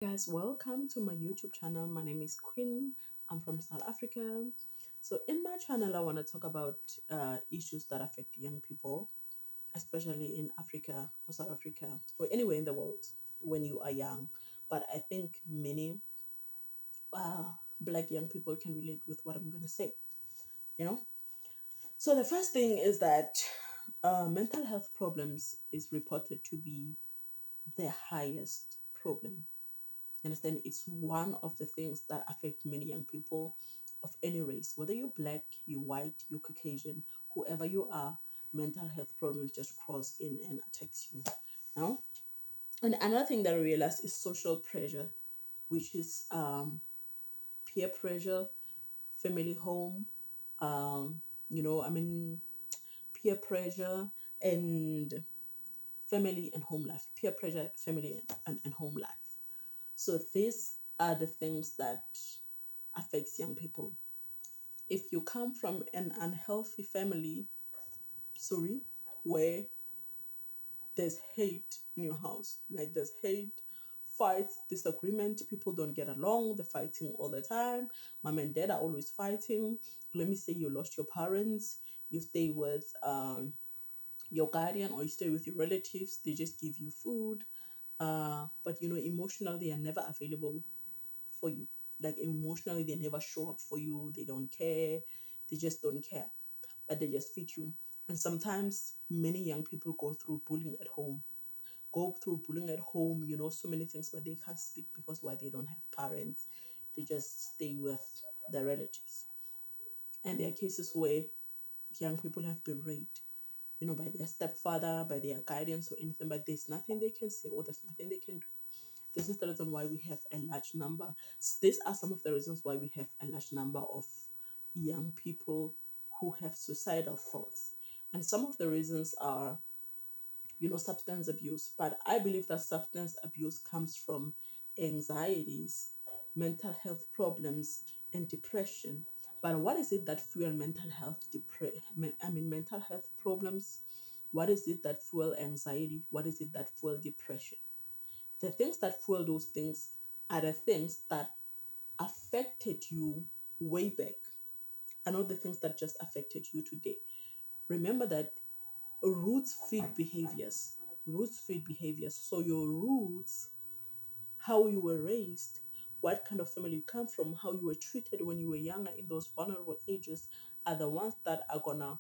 Guys, welcome to my YouTube channel. My name is Queen. I'm from South Africa. So, in my channel, I want to talk about issues that affect young people, especially in Africa or South Africa or anywhere in the world when you are young. But I think many uh, black young people can relate with what I'm going to say, you know? So, the first thing is that mental health problems is reported to be the highest problem. You understand? It's one of the things that affect many young people of any race, whether you're black, you're white, you're Caucasian, whoever you are. Mental health problems just crawls in and attacks you. Now, and another thing that I realized is social pressure, which is peer pressure, family home, um, I mean peer pressure and family and home life, peer pressure, family and home life. So these are the things that affects young people. If you come from an unhealthy family, sorry, where there's hate in your house, like there's hate, fights, disagreement, people don't get along, they're fighting all the time. Mom and dad are always fighting. Let me say you lost your parents, you stay with your guardian or you stay with your relatives, they just give you food. But emotionally they are never available for you. Like emotionally, they never show up for you. They don't care. They just don't care. But they just feed you. And sometimes many young people go through bullying at home. Go through bullying at home, so many things, but they can't speak because why they don't have parents. They just stay with their relatives. And there are cases where young people have been raped, by their stepfather, by their guardians or anything, but there's nothing they can say or there's nothing they can do. This is the reason why we have a large number. These are some of the reasons why we have a large number of young people who have suicidal thoughts. And some of the reasons are, substance abuse. But I believe that substance abuse comes from anxieties, mental health problems, and depression. But what is it that fuel mental health mental health problems? What is it that fuel anxiety? What is it that fuel depression? The things that fuel those things are the things that affected you way back, are not the things that just affected you today. Remember that roots feed behaviors. Roots feed behaviors. So your roots, how you were raised, what kind of family you come from, how you were treated when you were younger in those vulnerable ages, are the ones that are gonna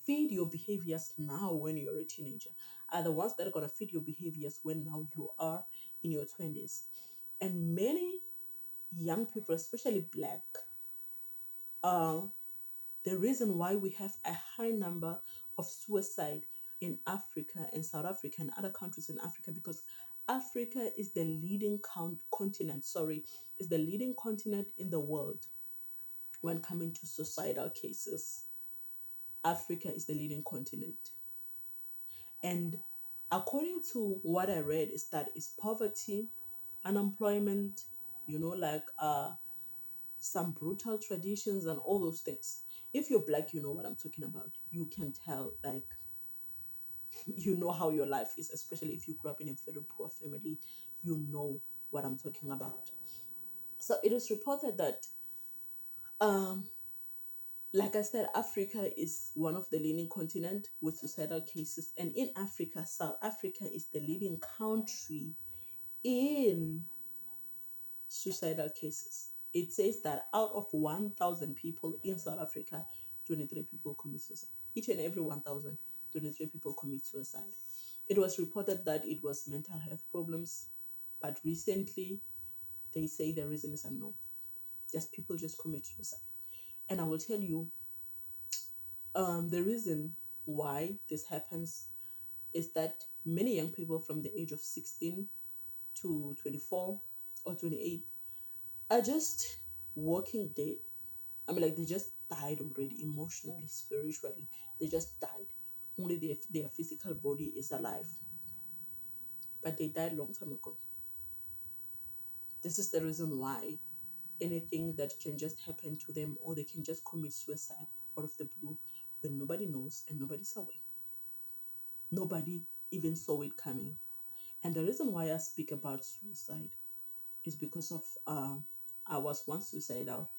feed your behaviors now when you're a teenager, are the ones that are going to feed your behaviors when now you are in your 20s. And many young people, especially black, uh, the reason why we have a high number of suicide in Africa and South Africa and other countries in Africa, because Africa is the leading continent, is the leading continent in the world when coming to suicidal cases. Africa is the leading continent. And according to what I read, is that it's poverty, unemployment, like some brutal traditions and all those things. If you're black, you know what I'm talking about. You can tell, like, you know how your life is, especially if you grew up in a very poor family, you know what I'm talking about. So it is reported that um like I said, Africa is one of the leading continent with suicidal cases. And in Africa, South Africa is the leading country in suicidal cases. It says that out of 1,000 people in South Africa, 23 people commit suicide. Each and every 1,000, 23 people commit suicide. It was reported that it was mental health problems, but recently they say the reason is unknown. Just people just commit suicide. And I will tell you, the reason why this happens is that many young people from the age of 16 to 24 or 28 are just walking dead. I mean, like they just died already, emotionally, spiritually. They just died. Only their physical body is alive, but they died long time ago. This is the reason why anything that can just happen to them, or they can just commit suicide out of the blue when nobody knows and nobody's aware. Nobody even saw it coming. And the reason why I speak about suicide is because of I was once suicidal.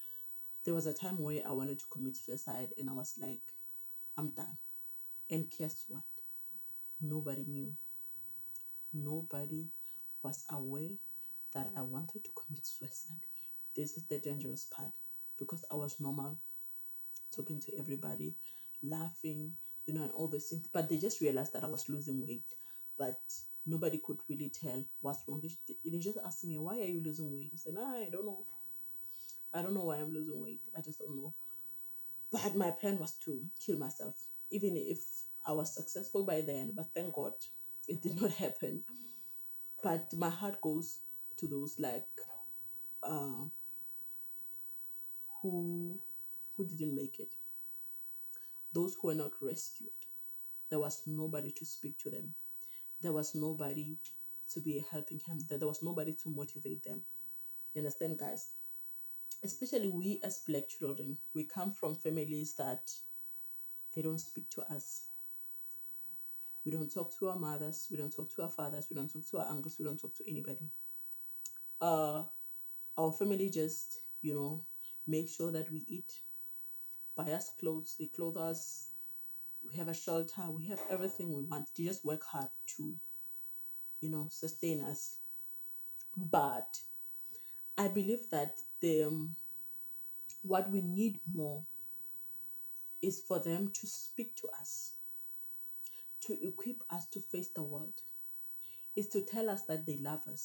There was a time where I wanted to commit suicide, and I was like, I'm done. And guess what? Nobody knew. Nobody was aware that I wanted to commit suicide. This is the dangerous part, because I was normal, talking to everybody, laughing, and all those things. But they just realized that I was losing weight. But nobody could really tell what's wrong. They just asked me, "Why are you losing weight?" I said, I don't know. I don't know why I'm losing weight. I just don't know. But my plan was to kill myself, even if I was successful by then. But thank God it did not happen. But my heart goes to those like uh, who who didn't make it, those who were not rescued. There was nobody to speak to them. There was nobody to be helping him. There was nobody to motivate them. You understand, guys? Especially we as black children, we come from families that they don't speak to us. We don't talk to our mothers. We don't talk to our fathers. We don't talk to our uncles. We don't talk to anybody. Uh, our family just, make sure that we eat, buy us clothes, they clothe us, we have a shelter, we have everything we want. They just work hard to, sustain us. But I believe that what we need more is for them to speak to us, to equip us to face the world, is to tell us that they love us.